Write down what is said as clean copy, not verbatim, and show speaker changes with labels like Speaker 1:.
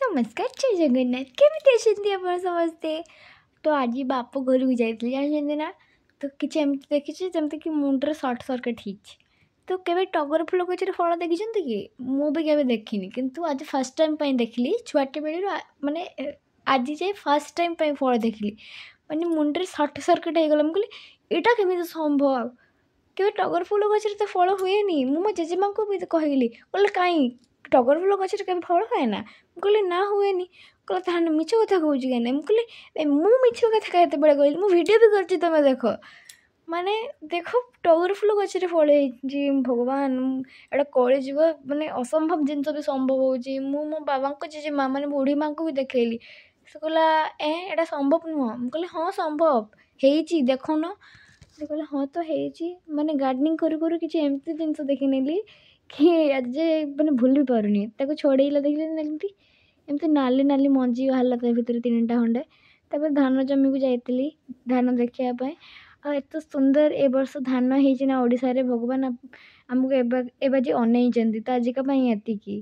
Speaker 1: नमस्कार जय जगन्नाथ केମିତି ଅଛନ୍ତି ଆପଣ ସମସ୍ତେ। ତ ଆଜି ବାପ ଘରକୁ ଯାଇଥିଲି ଜାଣିଛନ୍ତି ନା। ତ କିଛି ଏମିତି ଦେଖିଛି ଯେମିତିକି ମୁଣ୍ଡରେ ସର୍ଟ ସର୍କିଟ୍ ହେଇଛି। ତ କେବେ ଟଗର ଫୁଲ ଗଛରେ ଫଳ ଦେଖିଛନ୍ତି କି? ମୁଁ ବି କେବେ ଦେଖିନି, କିନ୍ତୁ ଆଜି ଫାର୍ଷ୍ଟ ଟାଇମ୍ ପାଇଁ ଦେଖିଲି। ଛୁଆଟି ବେଳରୁ ମାନେ ଆଜି ଯାଏ ଫାର୍ଷ୍ଟ ଟାଇମ୍ ପାଇଁ ଫଳ ଦେଖିଲି। ମାନେ ମୁଣ୍ଡରେ ସର୍ଟ ସର୍କିଟ୍ ହେଇଗଲା। ମୁଁ କହିଲି ଏଇଟା କେମିତି ସମ୍ଭବ। କେବେ ଟଗର ଫୁଲ ଗଛରେ ତ ଫଳ ହୁଏନି। ମୁଁ ମୋ ଜେଜେମାଙ୍କୁ ବି କହିଲି, କହିଲେ କାହିଁ ଟଗର ଫୁଲ ଗଛରେ କେବେ ଫଳ ହୁଏ ନା। ମୁଁ କହିଲି ନା ହୁଏନି। କହିଲେ ତାହେଲେ ମିଛ କଥା କହୁଛି କାହିଁକି ନାହିଁ। ମୁଁ କହିଲି ମୁଁ ମିଛ କଥା କେତେବେଳେ କହିଲି, ମୁଁ ଭିଡ଼ିଓ ବି କରିଛି, ତୁମେ ଦେଖ। ମାନେ ଦେଖ ଟଗର ଫୁଲ ଗଛରେ ଫଳ ହେଇଛି। ଭଗବାନ, ଏଇଟା କଳିଯୁଗ, ମାନେ ଅସମ୍ଭବ ଜିନିଷ ବି ସମ୍ଭବ ହେଉଛି। ମୁଁ ମୋ ବାବାଙ୍କ ଜେଜେମା ମାନେ ବୁଢ଼ୀ ମାଆଙ୍କୁ ବି ଦେଖେଇଲି। ସେ କହିଲା ଏଇଟା ସମ୍ଭବ ନୁହଁ। ମୁଁ କହିଲି ହଁ ସମ୍ଭବ ହେଇଛି, ଦେଖୁନ। ସେ କହିଲେ ହଁ ତ ହେଇଛି। ମାନେ ଗାର୍ଡ଼େନିଂ କରୁ କରୁ କିଛି ଏମିତି ଜିନିଷ ଦେଖିନେଲି କି ଆଜି ମାନେ ଭୁଲି ପାରୁନି। ତାକୁ ଛଡ଼େଇଲା ଦେଖିଲେ ଏମିତି ନାଲି ନାଲି ମଞ୍ଜି ବାହାରିଲା ତା ଭିତରେ 3ଟା ଖଣ୍ଡେ। ତାପରେ ଧାନ ଜମିକୁ ଯାଇଥିଲି ଧାନ ଦେଖିବା ପାଇଁ। ଆଉ ଏତେ ସୁନ୍ଦର ଏ ବର୍ଷ ଧାନ ହେଇଛି ନା ଓଡ଼ିଶାରେ। ଭଗବାନ ଆମକୁ ଏବେ ଯେ ଅନେଇଛନ୍ତି, ତ ଆଜିକା ପାଇଁ ଏତିକି।